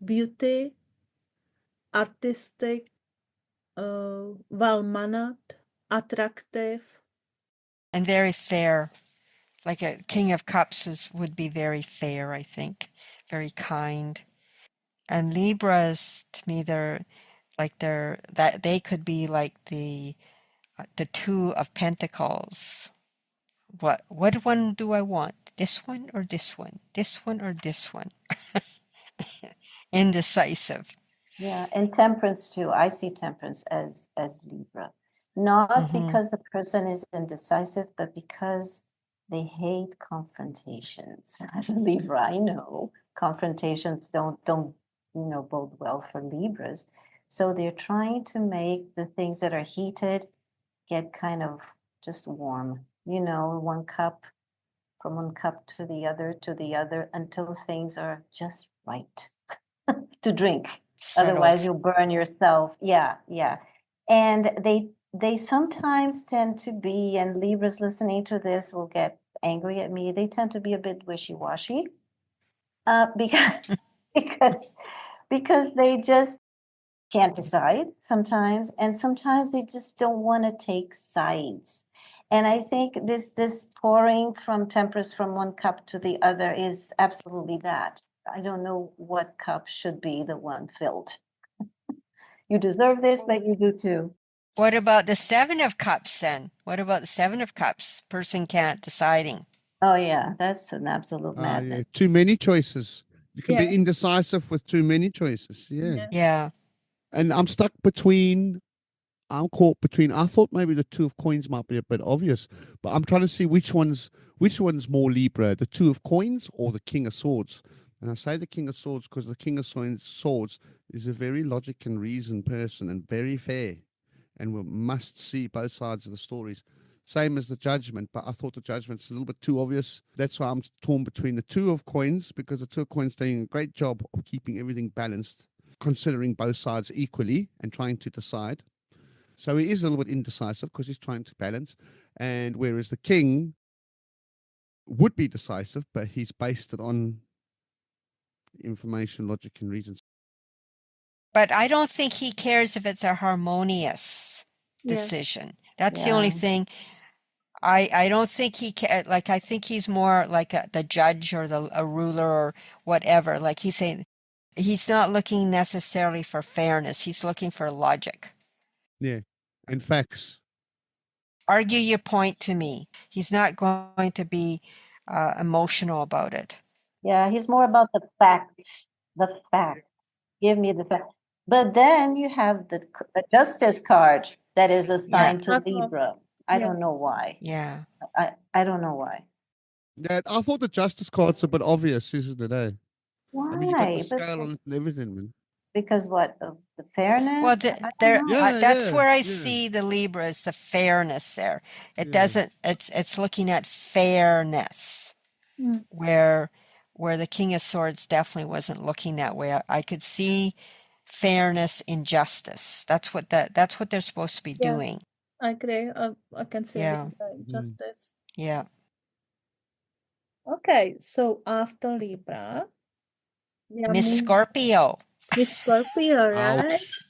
beauty, artistic, well-mannered, attractive. And very fair. Like a King of Cups would be very fair, I think. Very kind. And Libras, to me, that they could be like the Two of Pentacles. What one do I want? This one or this one? This one or this one? Indecisive. Yeah, and temperance too. I see temperance as Libra. Not Mhm. because the person is indecisive, but because they hate confrontations. As a Libra, I know. confrontations don't bode well for Libras. So they're trying to make the things that are heated get kind of just warm. One cup from one cup to the other until things are just right to drink. Otherwise, Settled. you'll burn yourself. Yeah, yeah. And they sometimes tend to be, and Libras listening to this will get angry at me. They tend to be a bit wishy-washy, because because because they just can't decide sometimes, and sometimes they just don't want to take sides. And I think this pouring from temperance from one cup to the other is absolutely that. I don't know what cup should be the one filled. You deserve this, but you do too. What about the Seven of Cups then? What about the Seven of Cups? Person can't deciding. Oh yeah, that's an absolute Yeah, madness. too many choices. You can Yeah. be indecisive with too many choices. Yeah. Yeah. Yeah. And I'm caught between. I thought maybe the Two of Coins might be a bit obvious, but I'm trying to see which one's more Libra, the Two of Coins or the King of Swords. And I say the King of Swords because the King of Swords is a very logic and reason person and very fair, and we must see both sides of the stories. Same as the Judgment, but I thought the Judgment's a little bit too obvious. That's why I'm torn between the Two of Coins, because the Two of Coins doing a great job of keeping everything balanced, considering both sides equally and trying to decide. So he is a little bit indecisive because he's trying to balance. And whereas the King would be decisive, but he's based it on information, logic, and reasons. But I don't think he cares if it's a harmonious Yeah. decision. That's the only Yeah. thing. I don't think he like, I think he's more like the judge or a ruler or whatever. Like he's saying, he's not looking necessarily for fairness. He's looking for logic. Yeah. And facts. Argue your point to me. He's not going to be emotional about it. Yeah, he's more about the facts. The facts. Give me the facts. But then you have the Justice card that is assigned to That's Libra. I yeah. don't know why. Yeah. I don't know why. Yeah, I thought the Justice card's a bit obvious, isn't it? Eh? I mean, you got the Why? But scale on it and everything, man. because what? The fairness? Well, I don't know. Yeah, that's yeah, where I yeah. see the Libra is the fairness there. It Yeah. doesn't. It's looking at fairness, Mm. where the King of Swords definitely wasn't looking that way. I could see fairness in justice. That's what they're supposed to be Yeah. doing. I agree. I can see Yeah. justice. Yeah. Okay, so after Libra, yeah, Miss Scorpio. Miss Scorpio, right? Ouch.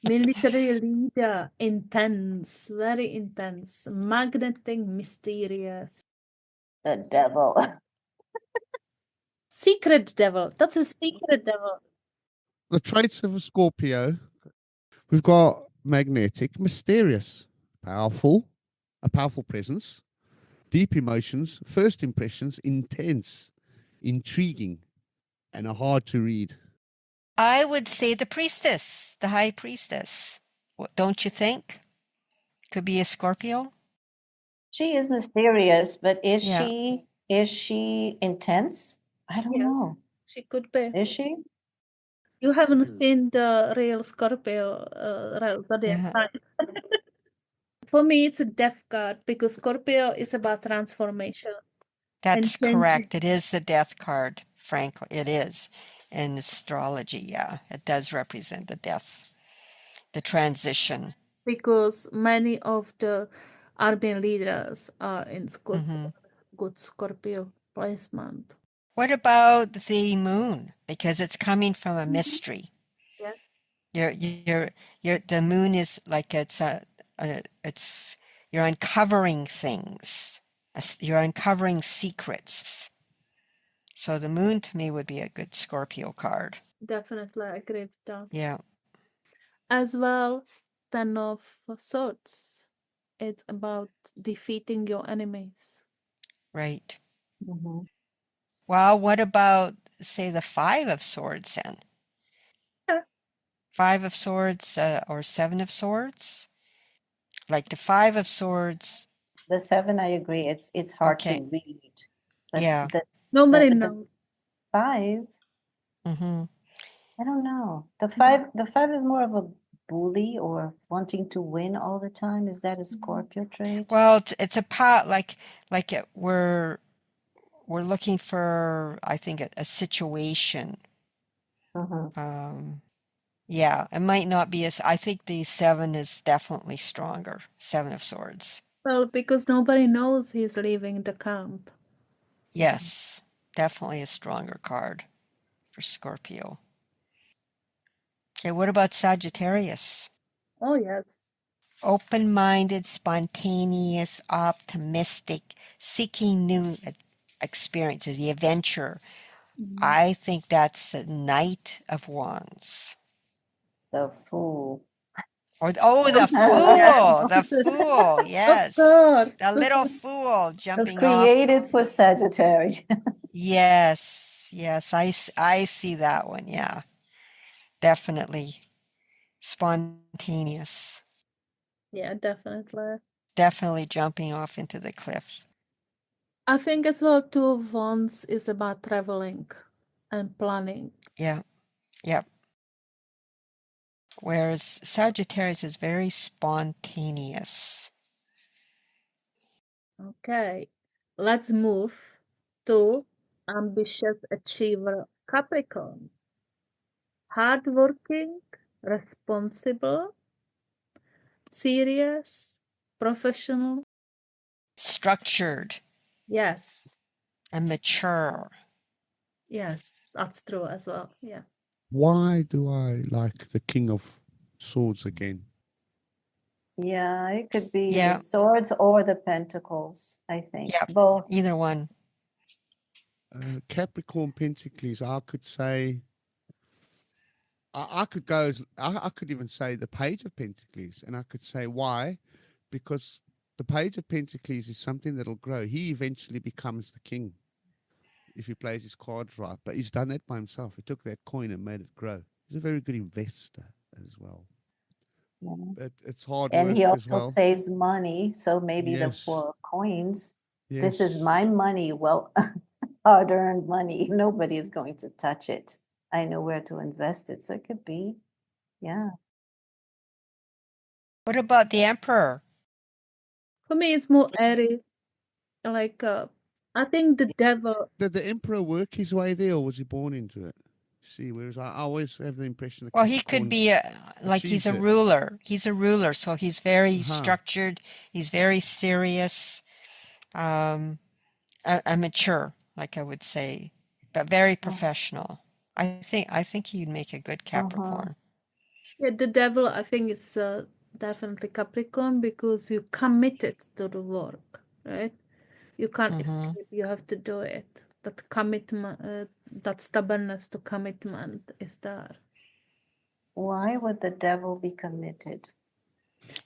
Military leader, intense, very intense, magnetic, mysterious, The devil. secret devil. That's a secret devil. The traits of a Scorpio, we've got magnetic, mysterious, powerful, a powerful presence, deep emotions, first impressions, intense, intriguing, and are hard to read. I would say the priestess, the high priestess. Don't you think? Could be a Scorpio. She is mysterious, but is Yeah. she intense? I don't Yes. know. She could be. Is she? You haven't seen the real Scorpio, real Zodiac Yeah. sign. For me, it's a death card because Scorpio is about transformation. That's changing. correct. It is the death card, frankly. It is. In astrology, yeah. It does represent the death, the transition. Because many of the urban leaders are in Scorpio, good Scorpio placement. What about the moon? Because it's coming from a mystery. Yes. The moon is like you're uncovering things. You're uncovering secrets. So the moon to me would be a good Scorpio card. Definitely I agree with that. Yeah. As well, Ten of Swords. It's about defeating your enemies. Right. Mm-hmm. Well, what about, say, the Five of Swords then? Yeah. Five of Swords or Seven of Swords? Like the Five of Swords. The seven, I agree. It's hard Okay. to read. But Yeah. Nobody the knows. five, Mm-hmm. I don't know. The five is more of a bully or wanting to win all the time. Is that a Scorpio trait? Well, it's a pot we're looking for, I think, a situation. Mhm. Yeah, it might not be as, I think the 7 is definitely stronger. 7 of Swords. Well, because nobody knows he's leaving the camp. Yes, definitely a stronger card for Scorpio. Okay, what about Sagittarius? Oh, yes. Open-minded, spontaneous, optimistic, seeking new experiences, the adventure. I think that's a Knight of Wands. The Fool. Or the Yes. Fool, the Fool, Of yes. course. The little fool It's jumping off. created for Sagittarius. Yes, I see that one, yeah. Definitely spontaneous. Yeah, definitely. Definitely jumping off into the cliff. I think as well, Two of Wands is about traveling and planning. Yeah, yep. Whereas Sagittarius is very spontaneous. Okay, let's move to ambitious achiever Capricorn. Hardworking, responsible, serious, professional. Structured Yes, and mature. yes, that's true as well. Yeah. Why do I like the King of Swords again? Yeah, it could be Yeah. the Swords or the Pentacles, I think. Yep. Both. Either one. Capricorn Pentacles, I could say, I could go, I could even say the Page of Pentacles, and I could say why, because the Page of Pentacles is something that'll grow. He eventually becomes the king if he plays his cards right, but he's done that by himself. He took that coin and made it grow. He's a very good investor as well. Yeah. But it's hard And work he as also well. saves money. So maybe the Yes. Four of Coins. Yes. This is my money. Well, hard-earned money. Nobody is going to touch it. I know where to invest it. So it could be, yeah. What about the Emperor? For me, it's more Aries. Like, I think the devil. Did the Emperor work his way there, or was he born into it? See, whereas I always have the impression that Well, he could be like he's a achieves it. ruler. He's a ruler, so he's very Uh-huh. structured. He's very serious, a mature, like I would say, but very professional. I think he'd make a good Capricorn. Yeah, the devil, I think it's definitely Capricorn because you committed to the work, right? You can't escape, you have to do it. That commitment, that stubbornness to commitment is there. Why would the devil be committed?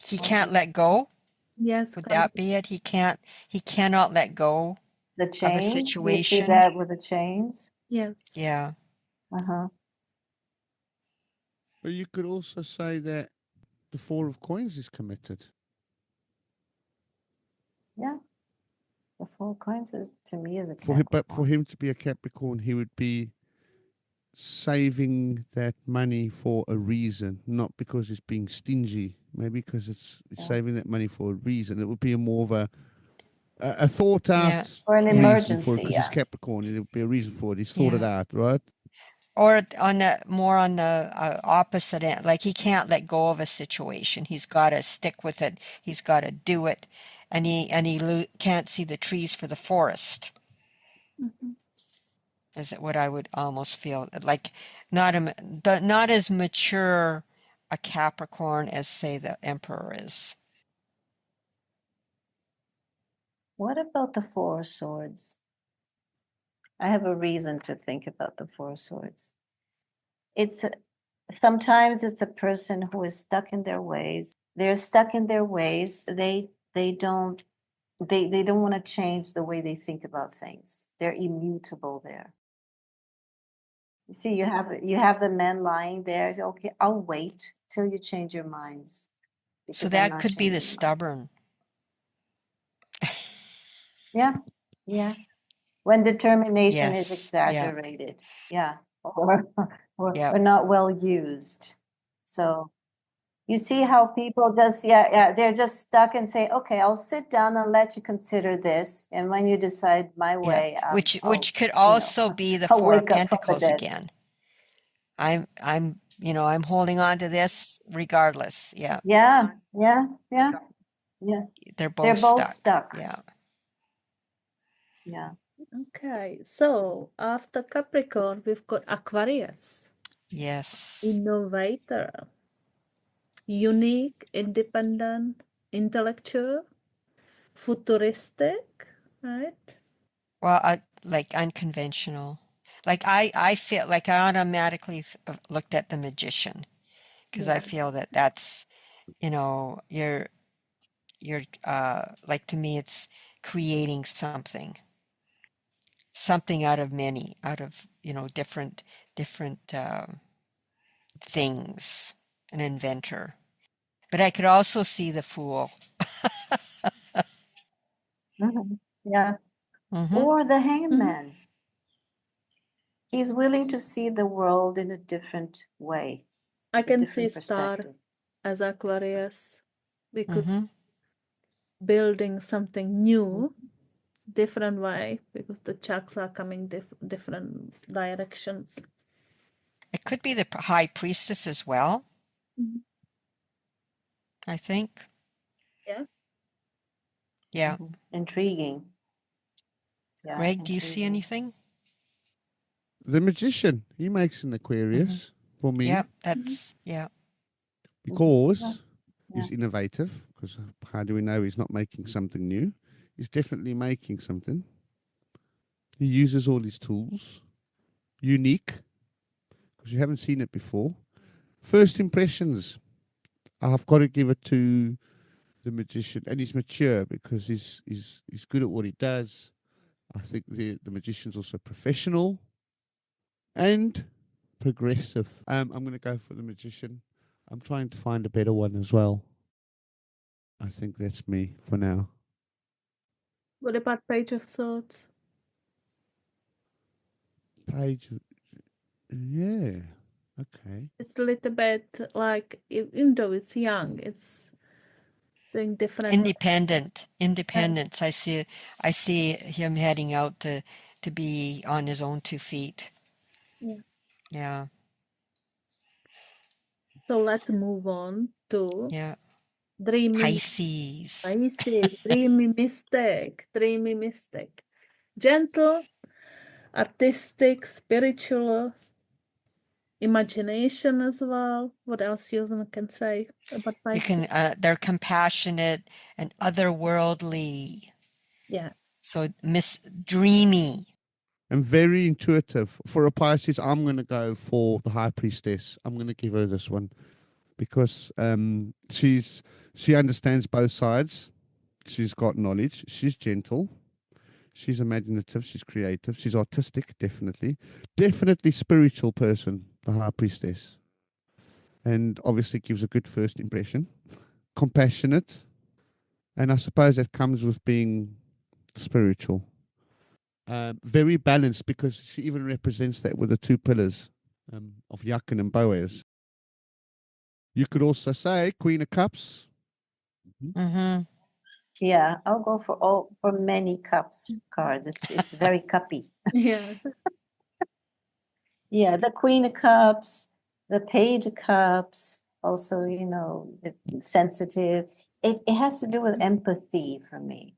He can't let go. Yes, Would that be it? He cannot let go The of a chains? Do you see situation. that with the chains? Yes. Yeah. Uh-huh. But you could also say that the Four of Coins is committed. Yeah. The Four of Coins is, to me, is a For him, Capricorn. but for him to be a Capricorn, he would be saving that money for a reason, not because it's being stingy. Maybe because it's saving that money for a reason. It would be more of a thought out For an reason emergency, for it, because yeah. he's Capricorn. It would be a reason for it. He's thought it out, right? Or on the opposite end, like he can't let go of a situation. He's got to stick with it. He's got to do it, and he can't see the trees for the forest. Is it what I would almost feel like? Not as mature a Capricorn as, say, the Emperor is. What about the Four of Swords? I have a reason to think about the Four of Swords. Sometimes it's a person who is stuck in their ways. They're stuck in their ways. They don't want to change the way they think about things. They're immutable there. You see, you have the men lying there. Okay, I'll wait till you change your minds. So because I'm that not could be the changing mine. stubborn. Yeah, yeah. When determination is Yes, yeah. exaggerated. Yeah. or Yeah. or not well used. So you see how people just, they're just stuck and say, okay, I'll sit down and let you consider this. And when you decide my way, Which could you know, also be the I'll Four of wake up from the Pentacles dead. again. I'm holding on to this regardless. Yeah. Yeah. They're They're both both stuck. stuck. Yeah. Yeah. Okay, so after Capricorn, we've got Aquarius, Yes. innovator, unique, independent, intellectual, futuristic, right? Well, like unconventional. Like I feel like I automatically looked at the magician because I Yeah. feel that that's, you're like, to me, it's creating something out of many, out of, different things, an inventor. But I could also see the fool. Yeah. Mm-hmm. Or the hangman. He's willing to see the world in a different way. I can see different star perspective. as Aquarius because Mm-hmm. building something new, different way, because the chakras are coming different directions. It could be the high priestess as well, I think. Yeah. Yeah. Intriguing. Yeah, Greg, do you see intriguing. anything? The magician, he makes an Aquarius for me Yeah, that's, yeah. because Yeah. he's innovative. Because how do we know he's not making something new? He's definitely making something. He uses all his tools. Unique, because you haven't seen it before. First impressions, I've got to give it to the magician, and he's mature because he's good at what he does. I think the magician's also professional and progressive. I'm going to go for the magician. I'm trying to find a better one as well. I think that's me for now. What about Page of Swords? Page, yeah, okay. It's a little bit like, even though it's young, it's doing different. Independence. I see him heading out to be on his own 2 feet. Yeah. Yeah. So let's move on to Yeah. dreamy Pisces. dreamy mystic, gentle, artistic, spiritual, imagination as well. What else Susan can say about You Pisces? can they're compassionate and otherworldly. Yes. So dreamy. And very intuitive. For a Pisces, I'm going to go for the High Priestess. I'm going to give her this one because she understands both sides. She's got knowledge. She's gentle. She's imaginative. She's creative. She's artistic, definitely. Definitely spiritual person, the High Priestess. And obviously gives a good first impression. Compassionate. And I suppose that comes with being spiritual. Very balanced because she even represents that with the 2 pillars of Yakin and Boaz. You could also say Queen of Cups. Mm-hmm. Yeah, I'll go for many cups cards. It's very cuppy. Yeah. Yeah, the Queen of Cups, the Page of Cups, also, sensitive. It has to do with empathy for me.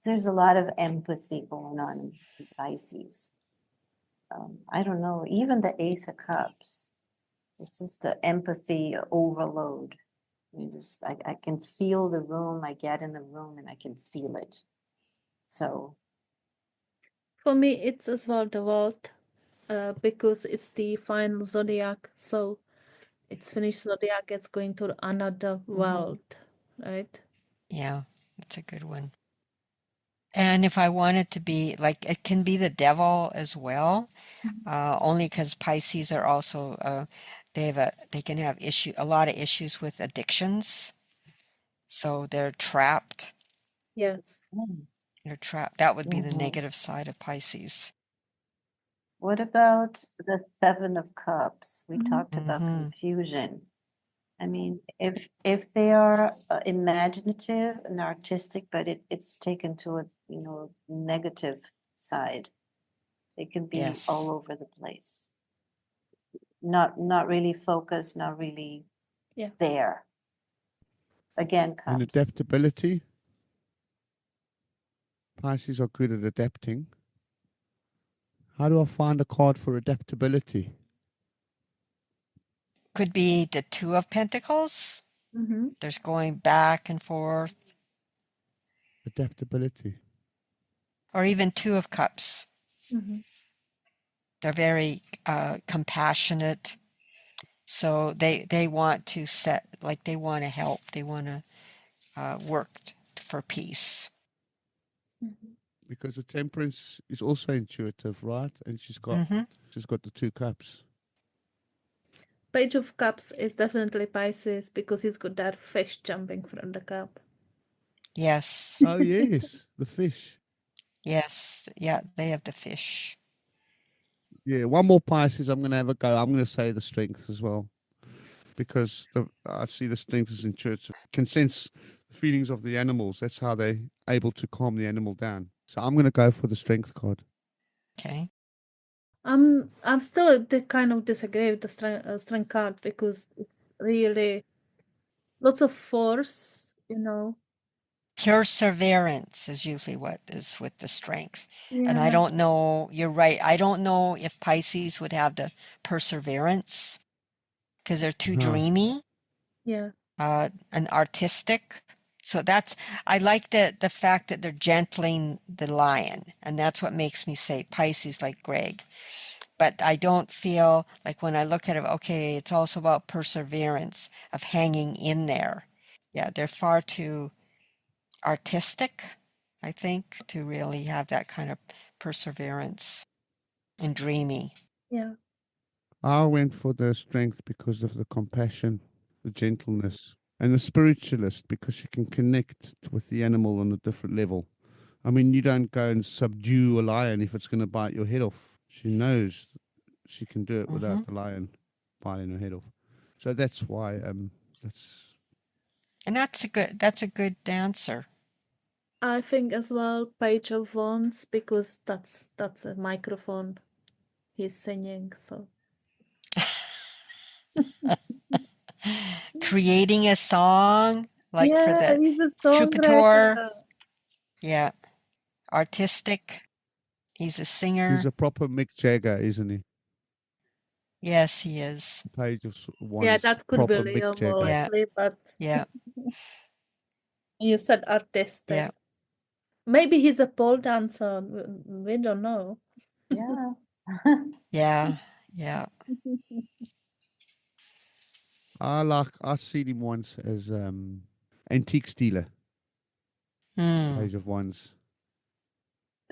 There's a lot of empathy going on in Pisces. I don't know, even the Ace of Cups. It's just the empathy overload. I can feel the room. I get in the room and I can feel it. So For me, it's as well the Vault, because it's the final zodiac. So it's finished zodiac. It's going to another world, right? Yeah, that's a good one. And if I want it to be like, it can be the devil as well, only because Pisces are also they can have a lot of issues with addictions, so they're trapped. Yes. They're trapped. That would be the negative side of Pisces. What about the Seven of Cups? We Mhm. talked about Mhm. confusion. I mean, if they are imaginative and artistic, but it's taken to a negative side, they can be Yes. all over the place. Not really focused, not really Yeah. there. Again, And cups. adaptability. Pisces are good at adapting. How do I find a card for adaptability? Could be the Two of Pentacles. Mm-hmm. There's going back and forth. Adaptability. Or even Two of Cups. Mm-hmm. They're very compassionate. So they want to they want to help. They want to work for peace. Mm-hmm. Because the Temperance is also intuitive, right? And she's got the 2 cups. Page of Cups is definitely Pisces because he's got that fish jumping from the cup. Yes. Oh yes, the fish. Yes. Yeah, they have the fish. Yeah, one more Pisces. I'm going to have a go. I'm going to say the Strength as well, because I see the Strength is intuitive. Can sense the feelings of the animals. That's how they're able to calm the animal down. So I'm going to go for the Strength card. Okay. I'm still kind of disagree with the strength card because it's really lots of force, Perseverance is usually what is with the Strength. And I Yeah. don't know, you're right. I don't know if Pisces would have the perseverance because they're too dreamy Yeah. and artistic. So I like the fact that they're gentling the lion. And that's what makes me say Pisces like Greg. But I don't feel like when I look at it, okay, it's also about perseverance of hanging in there. Yeah, they're far too artistic, I think, to really have that kind of perseverance and dreamy. Yeah. I went for the Strength because of the compassion, the gentleness, and the spiritualist because she can connect with the animal on a different level. I mean, you don't go and subdue a lion if it's going to bite your head off. She knows she can do it without the lion biting her head off. So that's why that's And that's a good answer. I think as well Page of Wands because that's a microphone he's singing, so Creating a song like for yeah, the he's a troubadour. songwriter. Yeah. Artistic. He's a singer. he's a proper Mick Jagger, isn't he? Yes, he is. Page of Yeah, Wands, that could be proper Mick Leo more Jagger. Yeah. likely, but Yeah. you said artistic. Yeah. Maybe he's a pole dancer. We don't know. Yeah. Yeah. Yeah. I seen him once as antique dealer. Page of Wands.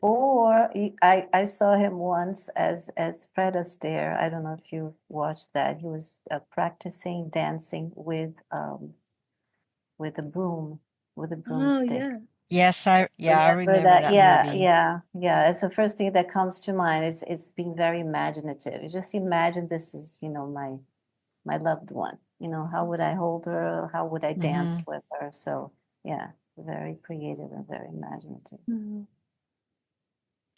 Or I saw him once as Fred Astaire. I don't know if you watched that. He was practicing dancing with a broom, with a Oh broomstick. yeah. Yes, I remember that Yeah, movie. yeah. It's the first thing that comes to mind. It's being very imaginative. You just imagine this is, my loved one. How would I hold her? How would I dance with her? So yeah, very creative and very imaginative. Mhm.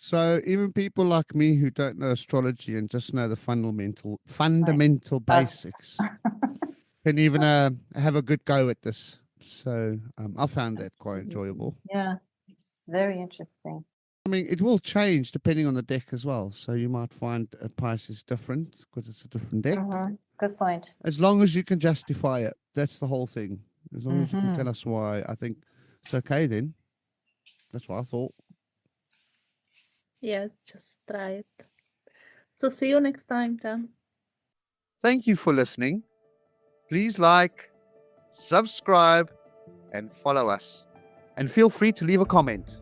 So even people like me who don't know astrology and just know the fundamental Us. basics can even have a good go at this. So I found that quite enjoyable. Yeah, it's very interesting. I mean, it will change depending on the deck as well. So you might find a Pisces different because it's a different deck. Good point. As long as you can justify it, that's the whole thing. As long as you can tell us why, I think it's okay then. That's what I thought. Yeah, just try it. So see you next time, Dan. Thank you for listening. Please like, subscribe, and follow us. And feel free to leave a comment.